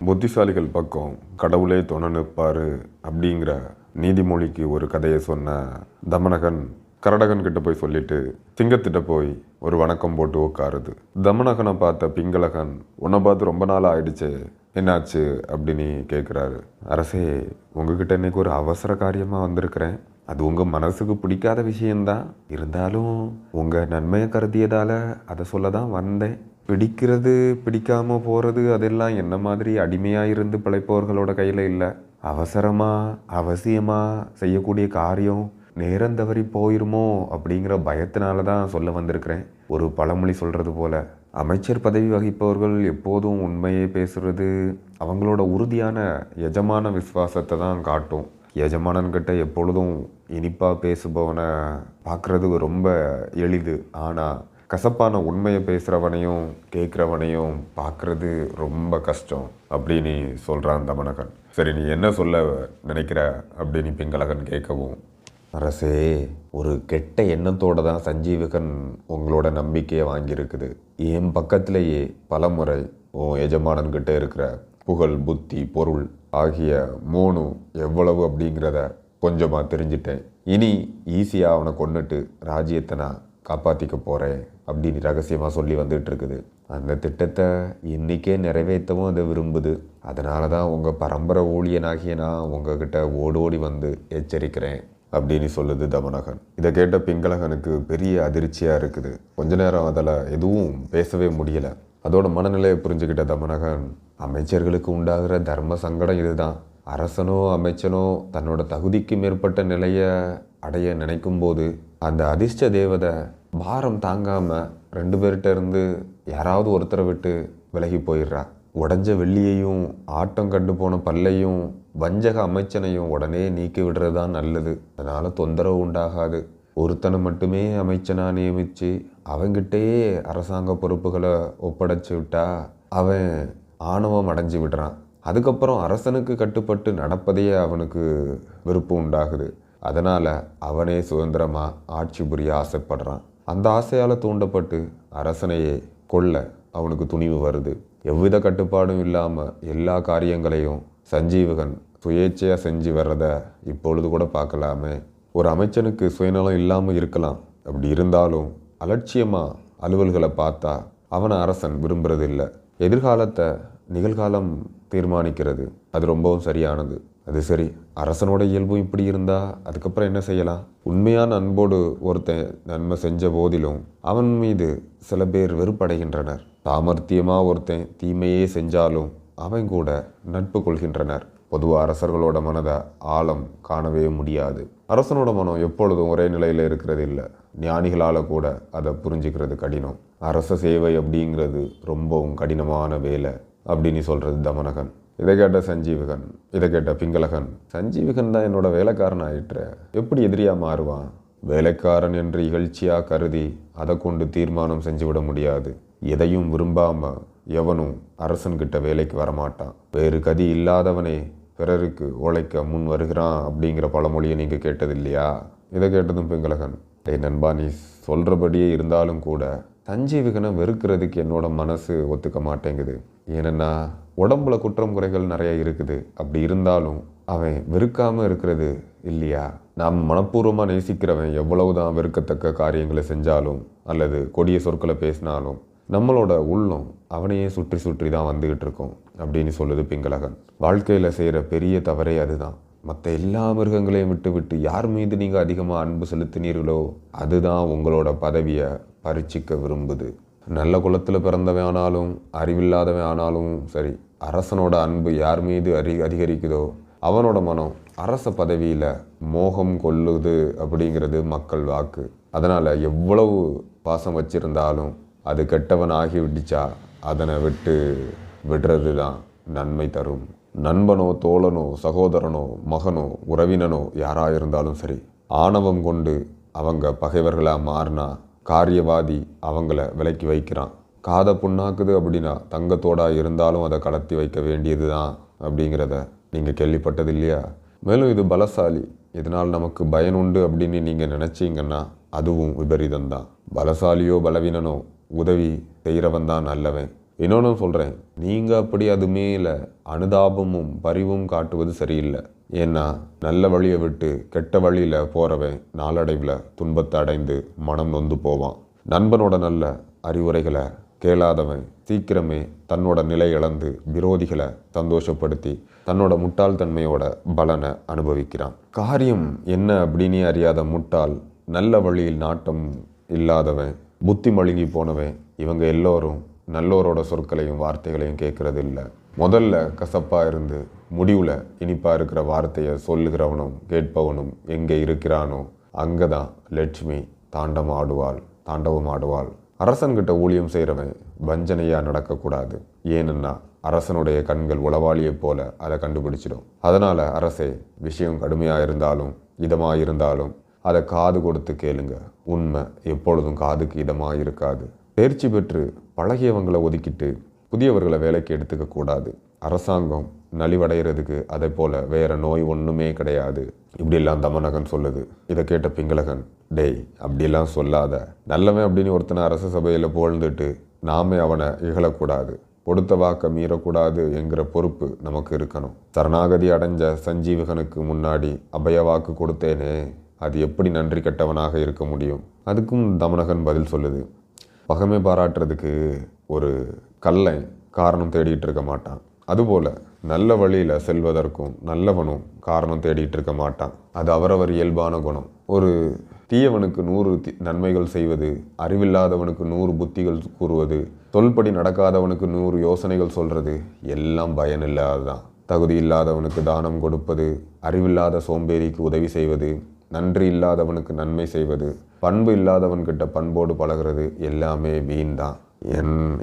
புத்திசாலிகள் பக்கம் கடவுளே துணை நிற்பாரு அப்படிங்கிற நீதிமொழிக்கு ஒரு கதையை சொன்ன தமனகன் கரடகன் கிட்ட போய் சொல்லிட்டு சிங்கத்திட்ட போய் ஒரு வணக்கம் போட்டு உட்காருது. தமனகனை பார்த்த பிங்களகன், உன்னை பார்த்து ரொம்ப நாள் ஆயிடுச்சு, என்னாச்சு அப்படின்னு கேட்குறாரு. அரசே, உங்ககிட்ட இன்னைக்கு ஒரு அவசர காரியமாக வந்திருக்கிறேன். அது உங்கள் மனசுக்கு பிடிக்காத விஷயந்தான், இருந்தாலும் உங்கள் நன்மையை கருதியதால் அதை சொல்ல தான் வந்தேன். பிடிக்கிறது பிடிக்காமல் போகிறது அதெல்லாம் என்ன மாதிரி அடிமையாக இருந்து பிழைப்பவர்களோட கையில் இல்லை. அவசியமாக செய்யக்கூடிய காரியம் நேரம் தவறி போயிருமோ அப்படிங்கிற பயத்தினால தான் சொல்ல வந்திருக்கிறேன். ஒரு பழமொழி சொல்கிறது போல், அமைச்சர் பதவி வகிப்பவர்கள் எப்போதும் உண்மையை பேசுகிறது அவங்களோட உறுதியான எஜமான விசுவாசத்தை தான் காட்டும். எஜமானன்கிட்ட எப்பொழுதும் இனிப்பாக பேசுபவனை பார்க்குறது ரொம்ப எளிது. ஆனால் கசப்பான உண்மையை பேசுகிறவனையும் கேட்குறவனையும் பார்க்குறது ரொம்ப கஷ்டம் அப்படின்னு சொல்கிறான் தமனகன். சரி, நீ என்ன சொல்ல நினைக்கிற அப்படின்னு பிங்களகன் கேட்கவும், அரசே, ஒரு கெட்ட எண்ணத்தோடு தான் சஞ்சீவகன் உங்களோட நம்பிக்கையை வாங்கியிருக்குது. என் பக்கத்திலேயே பல முறை உன் எஜமானன்கிட்ட இருக்கிற புகழ், புத்தி, பொருள் ஆகிய 3 எவ்வளவு அப்படிங்கிறத கொஞ்சமாக தெரிஞ்சிட்டேன். இனி ஈஸியாக அவனை கொண்டுட்டு ராஜ்யத்தை நான் காப்பாற்றிக்க போகிறேன் அப்படின்னு ரகசியமாக சொல்லி வந்துட்டு இருக்குது. அந்த திட்டத்தை இன்றைக்கே நிறைவேற்றவும் அதை விரும்புது. அதனால தான் உங்கள் பரம்பரை ஊழியனாகிய நான் உங்ககிட்ட ஓடோடி வந்து எச்சரிக்கிறேன் அப்படின்னு சொல்லுது தமனகன். இதை கேட்ட பிங்களகனுக்கு பெரிய அதிர்ச்சியாக இருக்குது. கொஞ்ச நேரம் அதில் எதுவும் பேசவே முடியலை. அதோட மனநிலையை புரிஞ்சுக்கிட்ட தமனகன், அமைச்சர்களுக்கு உண்டாகிற தர்ம சங்கடம் இதுதான். அரசனோ அமைச்சனோ தன்னோட தகுதிக்கு மேற்பட்ட நிலையை அடைய நினைக்கும் போது அந்த அதிர்ஷ்ட தேவதை பாரம் தாங்காமல் 2 பேர்கிட்ட இருந்து யாராவது ஒருத்தரை விட்டு விலகி போயிடுறா. உடஞ்ச வெள்ளியையும் ஆட்டம் கண்டு போன பல்லையும் வஞ்சக அமைச்சனையும் உடனே நீக்கி விடுறது தான் நல்லது. அதனால் தொந்தரவு உண்டாகாது. ஒருத்தனை மட்டுமே அமைச்சனாக நியமித்து அவங்கிட்டேயே அரசாங்க பொறுப்புகளை ஒப்படைச்சி விட்டா அவன் ஆணவம் அடைஞ்சு விடுறான். அதுக்கப்புறம் அரசனுக்கு கட்டுப்பட்டு நடப்பதையே அவனுக்கு வெறுப்பு உண்டாகுது. அதனால் அவனே சுதந்திரமாக ஆட்சி புரிய ஆசைப்படுறான். அந்த ஆசையால் தூண்டப்பட்டு அரசனையே கொல்ல அவனுக்கு துணிவு வருது. எவ்வித கட்டுப்பாடும் இல்லாமல் எல்லா காரியங்களையும் சஞ்சீவகன் சுயேட்சையாக செஞ்சு வர்றத இப்பொழுது கூட பார்க்கலாமே. ஒரு அமைச்சனுக்கு சுயநலம் இல்லாமல் இருக்கலாம். அப்படி இருந்தாலும் அலட்சியமாக அலுவல்களை பார்த்தா அவனை அரசன் விரும்புறதில்லை. எதிர்காலத்தை நிகழ்காலம் தீர்மானிக்கிறது. அது ரொம்பவும் சரியானது. அது சரி, அரசனோட இயல்பும் இப்படி இருந்தால் அதுக்கப்புறம் என்ன செய்யலாம்? உண்மையான அன்போடு ஒருத்தன் நன்மை செஞ்ச போதிலும் அவன் மீது சில பேர் வெறுப்படைகின்றனர். சாமர்த்தியமாக ஒருத்தன் தீமையே செஞ்சாலும் அவன் கூட நட்பு கொள்கின்றனர். பொதுவாக அரசர்களோட மனதை ஆழம் காணவே முடியாது. அரசனோட மனம் எப்பொழுதும் ஒரே நிலையில் இருக்கிறது இல்லை. ஞானிகளால் கூட அதை புரிஞ்சுக்கிறது கடினம். அரச சேவை அப்படிங்கிறது ரொம்பவும் கடினமான வேலை அப்படின்னு சொல்கிறது தமனகன். இதை கேட்ட சஞ்சீவகன், இதை கேட்ட பிங்களகன், சஞ்சீவகன் தான் என்னோட வேலைக்காரன் ஆயிற்ற, எப்படி எதிரியாக மாறுவான்? வேலைக்காரன் என்று இகழ்ச்சியாக கருதி அதை கொண்டு தீர்மானம் செஞ்சுவிட முடியாது. எதையும் விரும்பாமல் எவனும் அரசன்கிட்ட வேலைக்கு வரமாட்டான். வேறு கதி இல்லாதவனே பிறருக்கு உழைக்க முன் வருகிறான் அப்படிங்கிற பழமொழியை நீங்கள் கேட்டது இல்லையா? இதை கேட்டதும் பிங்களகன், நண்பா, நீ சொல்கிறபடியே இருந்தாலும் கூட சஞ்சீவகனை வெறுக்கிறதுக்கு என்னோட மனசு ஒத்துக்க மாட்டேங்குது. ஏன்னா உடம்புல குற்றம் குறைகள் நிறைய இருக்குது. அப்படி இருந்தாலும் அவன் வெறுக்காமல் இருக்கிறது இல்லையா? நாம் மனப்பூர்வமாக நேசிக்கிறவன் எவ்வளவுதான் வெறுக்கத்தக்க காரியங்களை செஞ்சாலும் அல்லது கொடிய சொற்களை பேசினாலும் நம்மளோட உள்ளம் அவனையே சுற்றி சுற்றி தான் வந்துக்கிட்டு இருக்கோம் அப்படின்னு சொல்லுது பிங்களகன். வாழ்க்கையில் செய்கிற பெரிய தவறே அதுதான். மற்ற எல்லா மிருகங்களையும் விட்டு யார் மீது நீங்கள் அதிகமாக அன்பு செலுத்தினீர்களோ அதுதான் உங்களோட பதவியை பறிச்சிக்க விரும்புது. நல்ல குலத்தில் பிறந்தவன் ஆனாலும் அறிவில்லாதவன் ஆனாலும் சரி, அரசனோட அன்பு யார் மீது அதிகரிக்குதோ அவனோட மனம் அரச பதவியில் மோகம் கொள்ளுது அப்படிங்கிறது மக்கள் வாக்கு. அதனால் எவ்வளவு பாசம் வச்சிருந்தாலும் அது கெட்டவன் ஆகி விட்டுச்சா அதனை விட்டு விடுறது தான் நன்மை தரும். நண்பனோ தோழனோ சகோதரனோ மகனோ உறவினனோ யாராக இருந்தாலும் சரி, ஆணவம் கொண்டு அவங்க பகைவர்களாக மாறினா காரியவாதி அவங்கள விலக்கி வைக்கிறான். காதை புண்ணாக்குது அப்படின்னா தங்கத்தோடா இருந்தாலும் அதை கடத்தி வைக்க வேண்டியது தான் அப்படிங்கிறத நீங்கள் கேள்விப்பட்டது இல்லையா? மேலும் இது பலசாலி, இதனால் நமக்கு பயனுண்டு அப்படின்னு நீங்கள் நினச்சிங்கன்னா அதுவும் விபரீதம்தான். பலசாலியோ பலவீனனோ உதவி செய்கிறவன் தான் நல்லவன். இன்னொன்று சொல்கிறேன், நீங்கள் அப்படி அது மேலே அனுதாபமும் பரிவும் காட்டுவது சரியில்லை. ஏன்னா நல்ல வழியை விட்டு கெட்ட வழியில் போகிறவன் நாளடைவில் துன்பத்தை அடைந்து மனம் நொந்து போவான். நண்பனோட நல்ல அறிவுரைகளை கேளாதவன் சீக்கிரமே தன்னோட நிலை இழந்து விரோதிகளை சந்தோஷப்படுத்தி தன்னோட முட்டாள்தன்மையோட பலனை அனுபவிக்கிறான். காரியம் என்ன அப்படின்னு அறியாத முட்டாள், நல்ல வழியில் நாட்டம் இல்லாதவன், புத்தி மழுங்கி போனவன், இவங்க எல்லோரும் நல்லோரோட சொற்களையும் வார்த்தைகளையும் கேட்கறது இல்லை. முதல்ல கசப்பாக இருந்து முடிவில் இனிப்பாக இருக்கிற வார்த்தையை சொல்லுகிறவனும் கேட்பவனும் எங்கே இருக்கிறானோ அங்கே தான் லட்சுமி தாண்டவம் ஆடுவாள். அரசன்கிட்ட ஊழியம் செய்கிறவன் வஞ்சனையாக நடக்கக்கூடாது. ஏன்னா அரசனுடைய கண்கள் உளவாளியை போல அதை கண்டுபிடிச்சிடும். அதனால் அரசே, விஷயம் கடுமையாக இருந்தாலும் இதமாக இருந்தாலும் அதை காது கொடுத்து கேளுங்க. உண்மை எப்பொழுதும் காதுக்கு இதமாக இருக்காது. தேர்ச்சி பெற்று பழகியவங்களை ஒதுக்கிட்டு புதியவர்களை வேலைக்கு எடுத்துக்க கூடாது. அரசாங்கம் நலிவடைகிறதுக்கு அதை போல வேற நோய் ஒன்றுமே கிடையாது. இப்படிலாம் தமனகன் சொல்லுது. இதை கேட்ட பிங்களகன், டேய் அப்படிலாம் சொல்லாத, நல்லவன் அப்படின்னு ஒருத்தனை அரச சபையில் புகழ்ந்துட்டு நாமே அவனை இகழக்கூடாது, கொடுத்த வாக்க மீறக்கூடாது என்கிற பொறுப்பு நமக்கு இருக்கணும். சரணாகதி அடைஞ்ச சஞ்சீவகனுக்கு முன்னாடி அபய வாக்கு கொடுத்தேனே, அது எப்படி நன்றி கெட்டவனாக இருக்க முடியும்? அதுக்கும் தமனகன் பதில் சொல்லுது, பகமை பாராட்டுறதுக்கு ஒரு கள்ளன் காரணம் தேடிட்டு இருக்க மாட்டான். அதுபோல் நல்ல வழியில் செல்வதற்கும் நல்லவனும் காரணம் தேடிட்டு இருக்க மாட்டான். அது அவரவர் இயல்பான குணம். ஒரு தீயவனுக்கு 100 நன்மைகள் செய்வது, அறிவில்லாதவனுக்கு 100 புத்திகள் கூறுவது, சொல்படி நடக்காதவனுக்கு 100 யோசனைகள் சொல்கிறது எல்லாம் பயனில்லாததான். தகுதி இல்லாதவனுக்கு தானம் கொடுப்பது, அறிவில்லாத சோம்பேறிக்கு உதவி செய்வது, நன்றி இல்லாதவனுக்கு நன்மை செய்வது, பண்பு இல்லாதவன்கிட்ட பண்போடு பழகிறது எல்லாமே வீண் தான்.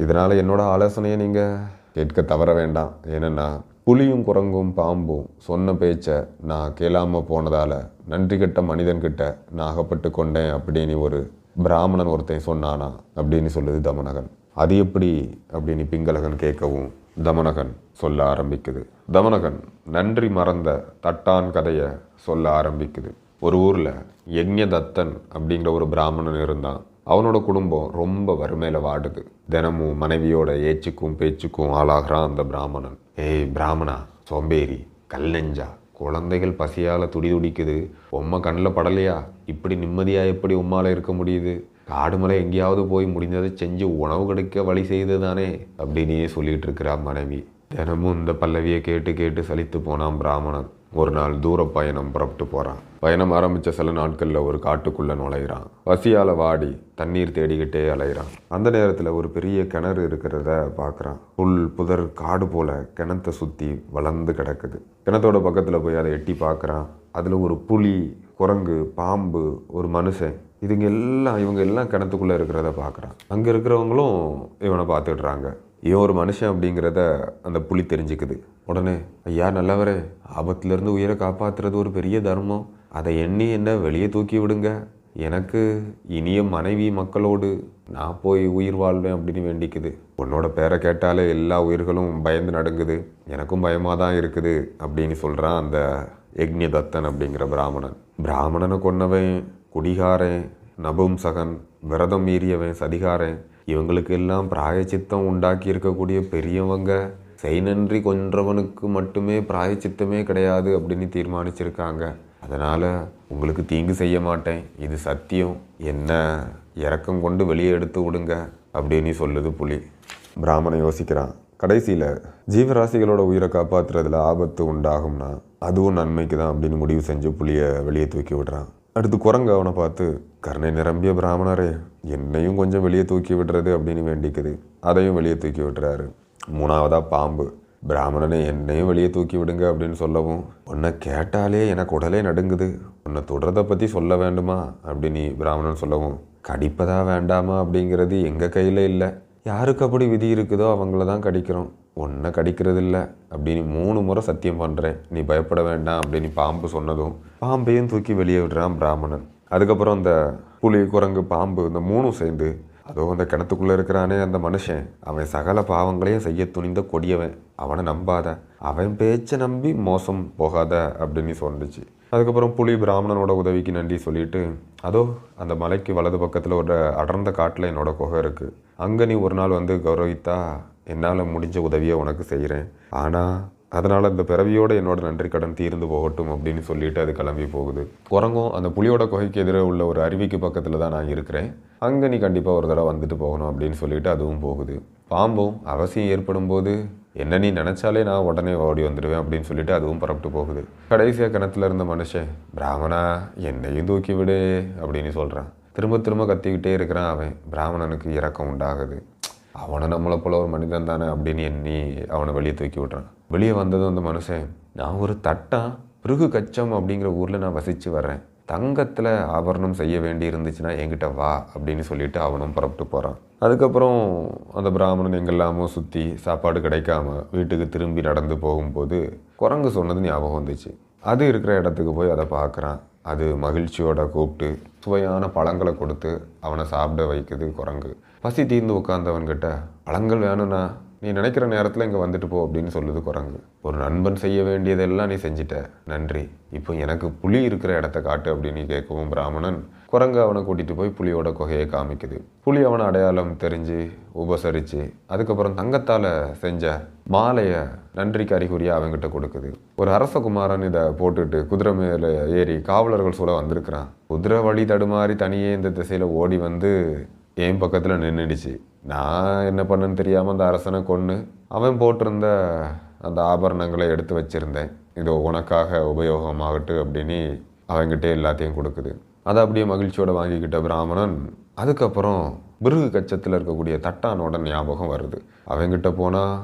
இதனால் என்னோட ஆலோசனையை நீங்கள் கேட்க தவற வேண்டாம். ஏன்னா புலியும் குரங்கும் பாம்பும் சொன்ன பேச்சை நான் கேளாமல் போனதால் நன்றி கெட்ட மனிதன்கிட்ட நான் அகப்பட்டு கொண்டேன் அப்படின்னு ஒரு பிராமணன் ஒருத்தன் சொன்னானா அப்படின்னு சொல்லுது தமனகன். அது எப்படி அப்படின்னு பிங்களகன் கேட்கவும் தமனகன் சொல்ல ஆரம்பிக்குது. தமனகன் நன்றி மறந்த தட்டான் கதையை சொல்ல ஆரம்பிக்குது. ஒரு ஊரில் யக்ஞதத்தன் அப்படிங்கிற ஒரு பிராமணன் இருந்தான். அவனோட குடும்பம் ரொம்ப வறுமையில் வாடுது. தினமும் மனைவியோட ஏச்சுக்கும் பேச்சுக்கும் ஆளாகிறான் அந்த பிராமணன். ஏய் பிராமணா, சோம்பேறி, கல் நெஞ்சா, குழந்தைகள் பசியால் துடிக்குது, உம்மை கண்ணில் படலையா? இப்படி நிம்மதியாக எப்படி உம்மால் இருக்க முடியுது? காடு மலை எங்கேயாவது போய் முடிந்ததை செஞ்சு உணவு கிடைக்க வழி செய்து தானே அப்படின்னே சொல்லிட்டு இருக்கிறா மனைவி. தினமும் இந்த பல்லவியை கேட்டு கேட்டு சலித்து போனான் பிராமணன். ஒரு நாள் தூர பயணம் புறப்பட்டு போகிறான். பயணம் ஆரம்பித்த சில நாட்களில் ஒரு காட்டுக்குள்ளே நுழைகிறான். பசியால் வாடி தண்ணீர் தேடிக்கிட்டே அலைகிறான். அந்த நேரத்தில் ஒரு பெரிய கிணறு இருக்கிறத பார்க்குறான். புல் புதர் காடு போல கிணத்தை சுற்றி வளர்ந்து கிடக்குது. கிணத்தோட பக்கத்தில் போய் அதை எட்டி பார்க்குறான். அதில் ஒரு புலி, குரங்கு, பாம்பு, ஒரு மனுஷன், இவங்க எல்லாம் கிணத்துக்குள்ளே இருக்கிறத பார்க்குறான். அங்கே இருக்கிறவங்களும் இவனை பார்த்துடுறாங்க. இவன் ஒரு மனுஷன் அப்படிங்கிறத அந்த புலி தெரிஞ்சுக்குது. உடனே, ஐயா நல்லவரே, ஆபத்திலிருந்து உயிரை காப்பாற்றுறது ஒரு பெரிய தர்மம், அதை எண்ணி என்ன வெளியே தூக்கி விடுங்க, எனக்கு இனிய மனைவி மக்களோடு நான் போய் உயிர் வாழ்வேன் அப்படின்னு வேண்டிக்குது. உன்னோட பேரை கேட்டாலே எல்லா உயிர்களும் பயந்து நடுங்குது, எனக்கும் பயமாக தான் இருக்குது அப்படின்னு சொல்கிறான் அந்த யக்ஞதத்தன் அப்படிங்கிற பிராமணன். பிராமணனை கொன்னவன் குடிகாரன், நபும்சகன், விரதம் மீறியவன், சதிகாரன், இவங்களுக்கு எல்லாம் பிராயச்சித்தம் உண்டாக்கி இருக்கக்கூடிய பெரியவங்க நன்றி கொன்றவனுக்கு மட்டுமே பிராயச்சித்தமே கிடையாது அப்படின்னு தீர்மானிச்சிருக்காங்க. அதனால் உங்களுக்கு தீங்கு செய்ய மாட்டேன், இது சத்தியம், என்ன இரக்கம் கொண்டு வெளியே எடுத்து விடுங்க அப்படின்னு சொல்லுது புலி. பிராமணன் யோசிக்கிறான். கடைசியில் ஜீவராசிகளோட உயிரை காப்பாற்றுறதுல ஆபத்து உண்டாகும்னா அதுவும் நன்மைக்கு தான் அப்படின்னு முடிவு செஞ்சு புலியை வெளியே தூக்கி விடுறான். அடுத்து குரங்கு அவனை பார்த்து, கருணை நிரம்பிய பிராமணரே, என்னையும் கொஞ்சம் வெளியே தூக்கி விடுறது அப்படின்னு வேண்டிக்குது. அதையும் வெளியே தூக்கி விட்டுறாரு. மூணாவதாக பாம்பு, பிராமணனை என்னையும் வெளியே தூக்கி விடுங்க அப்படின்னு சொல்லவும், உன்னை கேட்டாலே எனக்கு உடலே நடுங்குது, உன்னை தொடரதை பற்றி சொல்ல வேண்டுமா அப்படின்னு பிராமணன் சொல்லவும், கடிப்பதா வேண்டாமா அப்படிங்கிறது எங்கள் கையில் இல்லை, யாருக்கு அப்படி விதி இருக்குதோ அவங்கள தான் கடிக்கிறோம், ஒன்றை கடிக்கிறது இல்லை அப்படின்னு 3 முறை சத்தியம் பண்ணுறேன், நீ பயப்பட வேண்டாம் அப்படின்னு பாம்பு சொன்னதும் பாம்பையும் தூக்கி வெளியே விடுறான் பிராமணன். அதுக்கப்புறம் அந்த புலி, குரங்கு, பாம்பு இந்த 3ம் சேர்ந்து, அதோ அந்த கிணத்துக்குள்ளே இருக்கிறானே அந்த மனுஷன், அவன் சகல பாவங்களையும் செய்ய துணிந்த கொடியவன், அவனை நம்பாத, அவன் பேச்சை நம்பி மோசம் போகாத அப்படின்னு சொன்னிச்சு. அதுக்கப்புறம் புலி பிராமணனோட உதவிக்கு நன்றி சொல்லிட்டு, அதோ அந்த மலைக்கு வலது பக்கத்தில் ஒரு அடர்ந்த காட்டில் என்னோட குகை இருக்குது, அங்கே நீ ஒரு நாள் வந்து கௌரவித்தா என்னால் முடிஞ்ச உதவியை உனக்கு செய்கிறேன். ஆனால் அதனால் அந்த பிறவியோட என்னோட நன்றி கடன் தீர்ந்து போகட்டும் அப்படின்னு சொல்லிட்டு அது கிளம்பி போகுது. குரங்கும் அந்த புலியோட குகைக்கு எதிரே உள்ள ஒரு அருவிக்கு பக்கத்தில் தான் நான் இருக்கிறேன், அங்கே நீ கண்டிப்பாக ஒரு தடவை வந்துட்டு போகணும் அப்படின்னு சொல்லிட்டு அதுவும் போகுது. பாம்பும் அவசியம் ஏற்படும் போது என்ன நீ நினச்சாலே நான் உடனே ஓடி வந்துடுவேன் அப்படின்னு சொல்லிட்டு அதுவும் புறப்பட்டு போகுது. கடைசியாக கிணத்துல இருந்த மனுஷன், பிராமணா என்னையும் தூக்கி விடு அப்படின்னு சொல்கிறான். திரும்ப திரும்ப கத்திக்கிட்டே இருக்கிறான். அவன் பிராமணனுக்கு இரக்கம் உண்டாகுது. அவனை நம்மளை போல ஒரு மனிதன் தானே அப்படின்னு எண்ணி அவனை வெளியே தூக்கி விட்றான். வெளியே வந்ததும் அந்த மனுஷன், நான் ஒரு தட்டான் பிருகு கச்சம் அப்படிங்கிற ஊரில் நான் வசித்து வர்றேன், தங்கத்தில் ஆபரணம் செய்ய வேண்டி இருந்துச்சுன்னா என்கிட்ட வா அப்படின்னு சொல்லிட்டு அவனும் புறப்பட்டு போகிறான். அதுக்கப்புறம் அந்த பிராமணன் எங்கெல்லாமோ சுற்றி சாப்பாடு கிடைக்காம வீட்டுக்கு திரும்பி நடந்து போகும்போது குரங்கு சொன்னது ஞாபகம் வந்துச்சு. அது இருக்கிற இடத்துக்கு போய் அதை பார்க்குறான். அது மகிழ்ச்சியோட கூப்பிட்டு சுவையான பழங்களை கொடுத்து அவனை சாப்பிட வைக்குது குரங்கு. பசி தீர்ந்து உட்காந்தவன்கிட்ட, பழங்கள் வேணும்னா நீ நினைக்கிற நேரத்தில் இங்கே வந்துட்டு போ அப்படின்னு சொல்லுது குரங்கு. ஒரு நண்பன் செய்ய வேண்டியதெல்லாம் நீ செஞ்சிட்ட, நன்றி. இப்போ எனக்கு புலி இருக்கிற இடத்த காட்டு அப்படின்னு கேட்கவும் பிராமணன் குரங்கு அவனை கூட்டிகிட்டு போய் புலியோட குகையை காமிக்குது. புலி அவனை அடையாளம் தெரிஞ்சு உபசரித்து அதுக்கப்புறம் தங்கத்தால் செஞ்ச மாலையை நன்றிக்கு அறிகுறியாக அவங்ககிட்ட கொடுக்குது. ஒரு அரசகுமாரன் இதை போட்டுட்டு குதிரை மேலே ஏறி காவலர்கள் சூழ வந்திருக்கிறான். குதிரை வழி தடுமாறி தனியே இந்த திசையில் ஓடி வந்து என் பக்கத்தில் நின்றுடுச்சு. நான் என்ன பண்ணேன்னு தெரியாமல் அந்த அரசனை கொன்று அவன் போட்டிருந்த அந்த ஆபரணங்களை எடுத்து வச்சுருந்தேன், இது உனக்காக உபயோகமாகட்டும் அப்படின்னு அவங்ககிட்ட எல்லாத்தையும் கொடுக்குது. அதை அப்படியே மகிழ்ச்சியோடு வாங்கிக்கிட்ட பிராமணன் அதுக்கப்புறம் பிருகு கச்சத்தில் இருக்கக்கூடிய தட்டானோட ஞாபகம் வருது. அவங்ககிட்ட போனால்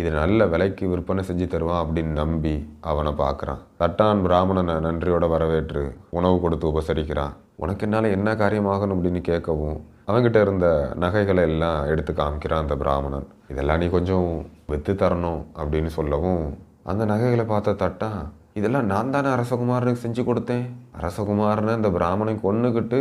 இது நல்ல விலைக்கு விற்பனை செஞ்சு தருவான் அப்படின்னு நம்பி அவனை பார்க்குறான். தட்டான் பிராமணனை நன்றியோட வரவேற்று உணவு கொடுத்து உபசரிக்கிறான். உனக்கு என்னால் என்ன காரியமாகணும் அப்படின்னு கேட்கவும் அவங்ககிட்ட இருந்த நகைகளை எல்லாம் எடுத்து காமிக்கிறான் அந்த பிராமணன். இதெல்லாம் நீ கொஞ்சம் விற்று தரணும் அப்படின்னு சொல்லவும் அந்த நகைகளை பார்த்த தட்டான், இதெல்லாம் நான் தானே அரசகுமாரனுக்கு செஞ்சு கொடுத்தேன், அரசகுமாரனை இந்த பிராமணனை கொன்னுக்கிட்டு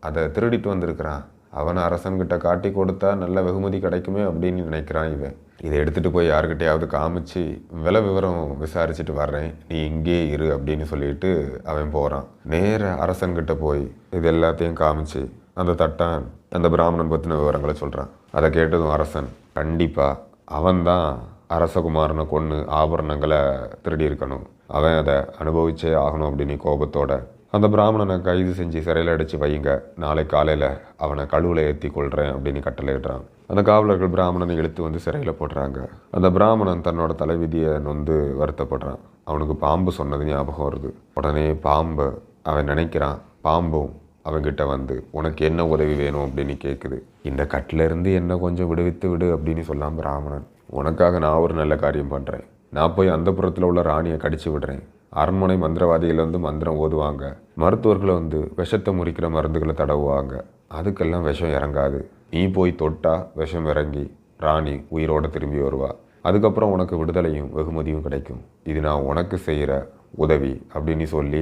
அதை திருடிட்டு வந்திருக்கிறான், அவனை அரசன்கிட்ட காட்டி கொடுத்தா நல்ல வெகுமதி கிடைக்குமே அப்படின்னு நினைக்கிறான் இவன். இதை எடுத்துகிட்டு போய் யாருக்கிட்டையாவது காமிச்சு விலை விவரம் விசாரிச்சுட்டு வர்றேன், நீ இங்கே இரு அப்படின்னு சொல்லிட்டு அவன் போகிறான். நேர அரசன்கிட்ட போய் இது எல்லாத்தையும் காமிச்சு அந்த தட்டான் அந்த பிராமணன் பற்றின விவரங்களை சொல்கிறான். அதை கேட்டதும் அரசன், கண்டிப்பாக அவன்தான் அரசகுமாரனை கொன்று ஆபரணங்களை திருடி இருக்கணும், அவன் அதை அனுபவிச்சே ஆகணும் அப்படின்னு கோபத்தோட அந்த பிராமணனை கைது செஞ்சு சிறையில் அடித்து வையுங்க, நாளை காலையில் அவனை கழுவில் ஏற்றி கொள்கிறேன் அப்படின்னு கட்டளையிடுறான். அந்த காவலர்கள் பிராமணனை இழுத்து வந்து சிறையில் போடுறாங்க. அந்த பிராமணன் தன்னோட தலைவிதியை நொந்து வருத்தப்படுறான். அவனுக்கு பாம்பு சொன்னது ஞாபகம் வருது. உடனே பாம்பை அவன் நினைக்கிறான். பாம்பும் அவன்கிட்ட வந்து உனக்கு என்ன உதவி வேணும் அப்படின்னு கேட்குது. இந்த கட்டிலேருந்து என்ன கொஞ்சம் விடுவித்து விடு அப்படின்னு சொல்லாமல் பிராமணன், உனக்காக நான் ஒரு நல்ல காரியம் பண்ணுறேன், நான் போய் அந்த புறத்தில் உள்ள ராணியை கடிச்சு விடுறேன், அரண்மனை மந்திரவாதிகள் வந்து மந்திரம் ஓதுவாங்க, மருத்துவர்களை வந்து விஷத்தை முறிக்கிற மருந்துகளை தடவுவாங்க, அதுக்கெல்லாம் விஷம் இறங்காது, நீ போய் தொட்டா விஷம் இறங்கி ராணி உயிரோடு திரும்பி வருவா, அதுக்கப்புறம் உனக்கு விடுதலையும் வெகுமதியும் கிடைக்கும், இது நான் உனக்கு செய்கிற உதவி அப்படின்னு சொல்லி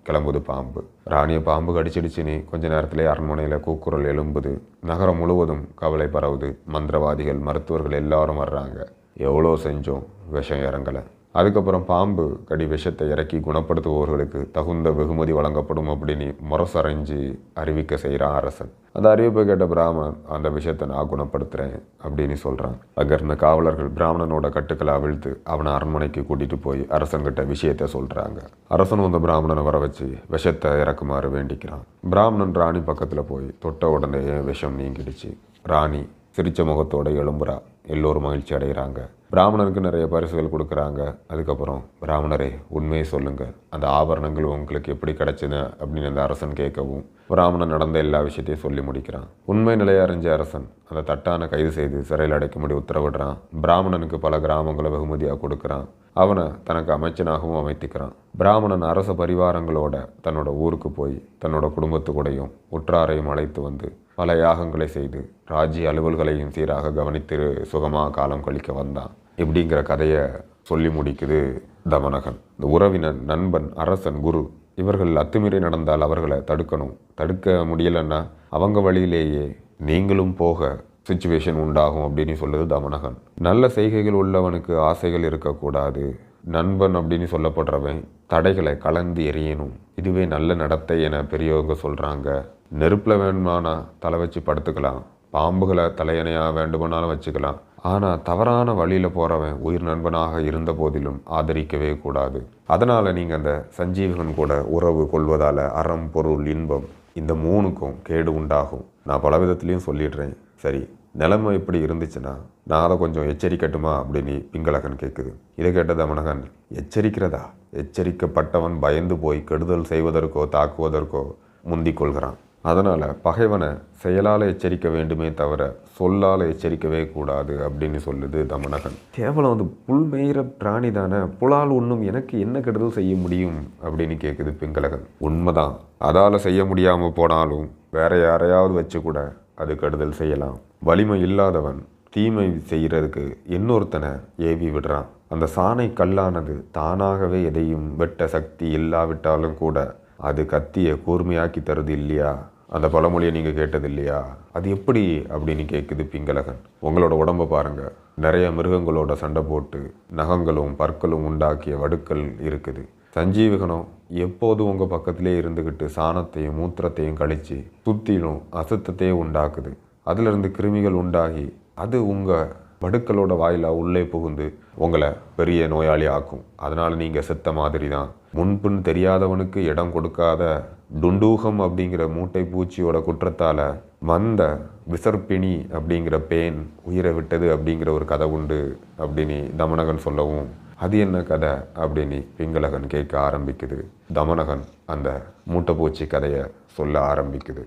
கிளம்புது பாம்பு. ராணியை பாம்பு கடிச்சிடுச்சுன்னு கொஞ்ச நேரத்திலே அரண்மனையில் கூக்குரல் எழும்புது. நகரம் முழுவதும் கவலை பரவுது. மந்திரவாதிகள் மருத்துவர்கள் எல்லாரும் வர்றாங்க. எவ்வளோ செஞ்சோம், விஷம் இறங்கலை. அதுக்கப்புறம் பாம்பு கடி விஷத்தை இறக்கி குணப்படுத்துபவர்களுக்கு தகுந்த வெகுமதி வழங்கப்படும் அப்படின்னு முரசறைஞ்சு அறிவிக்க செய்கிறான் அரசன். அந்த அறிவிப்பை கேட்ட பிராமணன், அந்த விஷயத்தை நான் குணப்படுத்துகிறேன் அப்படின்னு சொல்கிறான். அங்கே இருந்த காவலர்கள் பிராமணனோட கட்டுக்களை அவிழ்த்து அவனை அரண்மனைக்கு கூட்டிகிட்டு போய் அரசன்கிட்ட விஷயத்தை சொல்கிறாங்க. அரசனும் அந்த பிராமணனை வர வச்சு விஷத்தை இறக்குமாறு வேண்டிக்கிறான். பிராமணன் ராணி பக்கத்தில் போய் தொட்ட உடனே விஷம் நீங்கிடுச்சு. ராணி சிரிச்ச முகத்தோட எழும்புறா. எல்லோரும் மகிழ்ச்சி அடைகிறாங்க. பிராமணனுக்கு நிறைய பரிசுகள் கொடுக்குறாங்க. அதுக்கப்புறம், பிராமணரே உண்மையை சொல்லுங்கள், அந்த ஆபரணங்கள் உங்களுக்கு எப்படி கிடைச்சுன்னு அப்படின்னு அந்த அரசன் கேட்கவும் பிராமணன் நடந்த எல்லா விஷயத்தையும் சொல்லி முடிக்கிறான். உண்மை நிலையை அறிஞ்ச அரசன் அந்த தட்டானை கைது செய்து சிறையில் அடைக்கும்படி உத்தரவிடுறான். பிராமணனுக்கு பல கிராமங்களை வெகுமதியாக கொடுக்குறான். அவனை தனக்கு அமைச்சனாகவும் அமைத்துக்கிறான். பிராமணன் அரச பரிவாரங்களோட தன்னோட ஊருக்கு போய் தன்னோட குடும்பத்து கூடையும் உற்றாரையும் அழைத்து வந்து பல யாகங்களை செய்து ராஜ்ய அலுவல்களையும் சீராக கவனித்து சுகமாக காலம் கழிக்க வந்தான். இப்படிங்கிற கதையை சொல்லி முடிக்குது தமனகன். இந்த உறவினன், நண்பன், அரசன், குரு இவர்கள் அத்துமீறி நடந்தால் அவர்களை தடுக்கணும். தடுக்க முடியலைன்னா அவங்க வழியிலேயே நீங்களும் போக சிச்சுவேஷன் உண்டாகும் அப்படின்னு சொல்லுது தமனகன். நல்ல செய்கைகள் உள்ளவனுக்கு ஆசைகள் இருக்கக்கூடாது. நண்பன் அப்படின்னு சொல்லப்படுறவன் தடைகளை கலந்து எறியணும். இதுவே நல்ல நடத்தை என பெரியவங்க சொல்கிறாங்க. நெருப்பில் வேணுமானா தலை வச்சு படுத்துக்கலாம், பாம்புகளை தலையணையாக வேண்டுமானாலும் வச்சுக்கலாம், ஆனால் தவறான வழியில் போகிறவன் உயிர் நண்பனாக இருந்த போதிலும் ஆதரிக்கவே கூடாது. அதனால் நீங்கள் அந்த சஞ்சீவகன் கூட உறவு கொள்வதால் அறம், பொருள், இன்பம் இந்த 3க்கும் கேடு உண்டாகும். நான் பல விதத்துலேயும் சொல்லிடுறேன். சரி, நிலைமை இப்படி இருந்துச்சுன்னா நான் அதை கொஞ்சம் எச்சரிக்கட்டுமா அப்படின்னு பிங்களகன் கேட்குது. இதை கேட்ட தமனகன், எச்சரிக்கிறதா? எச்சரிக்கப்பட்டவன் பயந்து போய் கெடுதல் செய்வதற்கோ தாக்குவதற்கோ முந்திக் கொள்கிறான். அதனால் பகைவனை செயலால் எச்சரிக்க வேண்டுமே தவிர சொல்லால் எச்சரிக்கவே கூடாது அப்படின்னு சொல்லுது தமனகன். கேவலம் வந்து புல் மேய்கிற பிராணி தானே, புலால் ஒன்றும் எனக்கு என்ன கெடுதல் செய்ய முடியும் அப்படின்னு கேட்குது பிங்களகன். உண்மைதான், அதால் செய்ய முடியாமல் போனாலும் வேற யாரையாவது வச்சு கூட அது கெடுதல் செய்யலாம். வலிமை இல்லாதவன் தீமை செய்கிறதுக்கு இன்னொருத்தனை ஏவி விடுறான். அந்த சாணை கல்லானது தானாகவே எதையும் வெட்ட சக்தி இல்லாவிட்டாலும் கூட அது கத்தியை கூர்மையாக்கி தருது இல்லையா? அந்த பழமொழியை நீங்கள் கேட்டது இல்லையா? அது எப்படி அப்படின்னு கேட்குது பிங்களகன். உங்களோட உடம்பை பாருங்கள், நிறைய மிருகங்களோட சண்டை போட்டு நகங்களும் பற்களும் உண்டாக்கிய வடுக்கள் இருக்குது. சஞ்சீவகனும் எப்போதும் உங்கள் பக்கத்திலே இருந்துக்கிட்டு சாணத்தையும் மூத்திரத்தையும் கழித்து சுத்திலும் அசுத்தத்தையே உண்டாக்குது. அதிலிருந்து கிருமிகள் உண்டாகி அது உங்கள் வடுக்களோட வாயிலா உள்ளே புகுந்து உங்களை பெரிய நோயாளி ஆக்கும். அதனால் நீங்கள் செத்த மாதிரி தான். முன்பின் தெரியாதவனுக்கு இடம் கொடுக்காத டுண்டூகம் அப்படிங்கிற மூட்டை பூச்சியோட குற்றத்தால் மந்த விசர்பிணி அப்படிங்கிற பேன் உயிரை விட்டது அப்படிங்கிற ஒரு கதை உண்டு அப்படின்னு தமனகன் சொல்லவும், அது என்ன கதை அப்படின்னு பிங்களகன் கேட்க ஆரம்பிக்குது. தமனகன் அந்த மூட்டைப்பூச்சி கதையை சொல்ல ஆரம்பிக்குது.